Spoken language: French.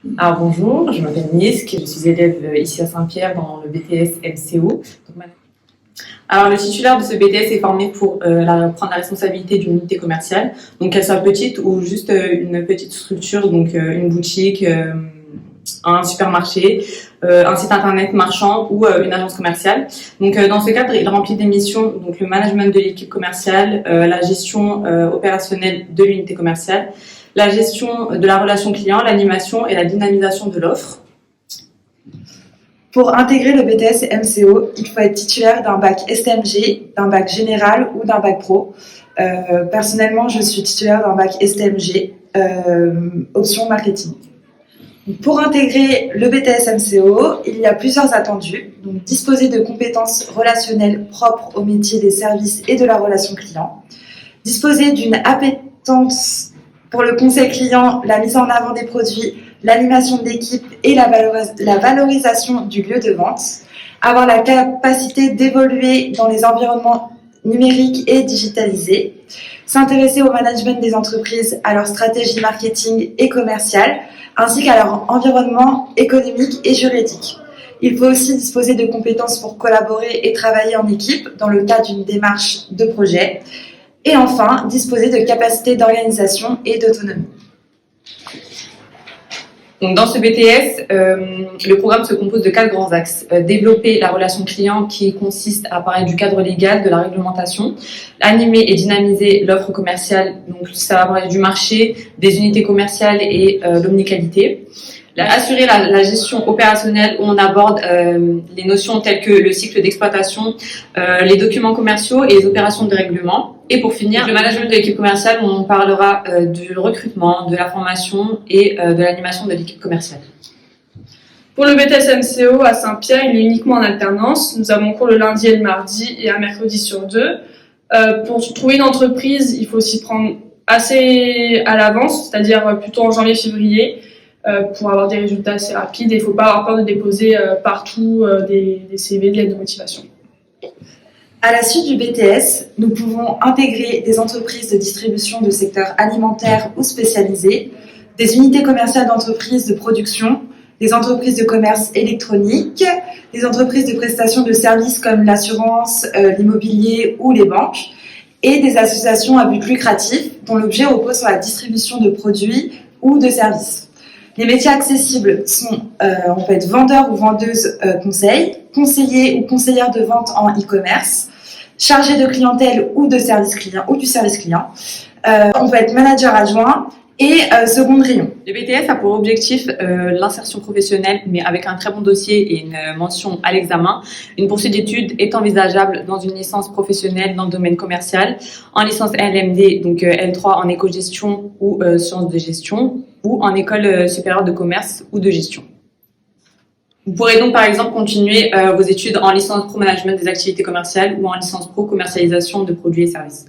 Alors bonjour, je m'appelle Nisk, je suis élève ici à Saint-Pierre dans le BTS MCO. Alors le titulaire de ce BTS est formé pour prendre la responsabilité d'une unité commerciale, donc qu'elle soit petite ou juste une petite structure, donc une boutique, un supermarché, un site internet marchand ou une agence commerciale. Donc dans ce cadre, il remplit des missions, donc le management de l'équipe commerciale, la gestion opérationnelle de l'unité commerciale, la gestion de la relation client, l'animation et la dynamisation de l'offre. Pour intégrer le BTS MCO, il faut être titulaire d'un bac STMG, d'un bac général ou d'un bac pro. Personnellement, je suis titulaire d'un bac STMG, option marketing. Pour intégrer le BTS MCO, il y a plusieurs attendus. Donc, disposer de compétences relationnelles propres au métier des services et de la relation client. Disposer d'une appétence pour le conseil client, la mise en avant des produits, l'animation d'équipe et la valorisation du lieu de vente. Avoir la capacité d'évoluer dans les environnements numériques et digitalisés. S'intéresser au management des entreprises, à leur stratégie marketing et commerciale, ainsi qu'à leur environnement économique et juridique. Il faut aussi disposer de compétences pour collaborer et travailler en équipe dans le cadre d'une démarche de projet. Et enfin, disposer de capacités d'organisation et d'autonomie. Donc dans ce BTS, le programme se compose de 4 grands axes. Développer la relation client qui consiste à parler du cadre légal, de la réglementation, animer et dynamiser l'offre commerciale, donc ça va parler du marché, des unités commerciales et l'omniqualité. Assurer la gestion opérationnelle où on aborde les notions telles que le cycle d'exploitation, les documents commerciaux et les opérations de règlement. Et pour finir, le management de l'équipe commerciale où on parlera du recrutement, de la formation et de l'animation de l'équipe commerciale. Pour le BTS MCO à Saint-Pierre, il est uniquement en alternance. Nous avons cours le lundi et le mardi et un mercredi sur 2. Pour trouver une entreprise, il faut s'y prendre assez à l'avance, c'est-à-dire plutôt en janvier-février. Pour avoir des résultats assez rapides et il ne faut pas avoir peur de déposer partout des CV, de lettres de motivation. À la suite du BTS, nous pouvons intégrer des entreprises de distribution de secteurs alimentaires ou spécialisés, des unités commerciales d'entreprises de production, des entreprises de commerce électronique, des entreprises de prestation de services comme l'assurance, l'immobilier ou les banques, et des associations à but lucratif dont l'objet repose sur la distribution de produits ou de services. Les métiers accessibles sont, on peut être vendeur ou vendeuse conseil, conseiller ou conseillère de vente en e-commerce, chargé de clientèle ou de service client ou du service client. On peut être manager adjoint et seconde rayon. Le BTS a pour objectif l'insertion professionnelle, mais avec un très bon dossier et une mention à l'examen. Une poursuite d'études est envisageable dans une licence professionnelle dans le domaine commercial, en licence LMD, donc L3 en éco-gestion ou sciences de gestion, ou en école supérieure de commerce ou de gestion. Vous pourrez donc par exemple continuer vos études en licence pro management des activités commerciales ou en licence pro commercialisation de produits et services.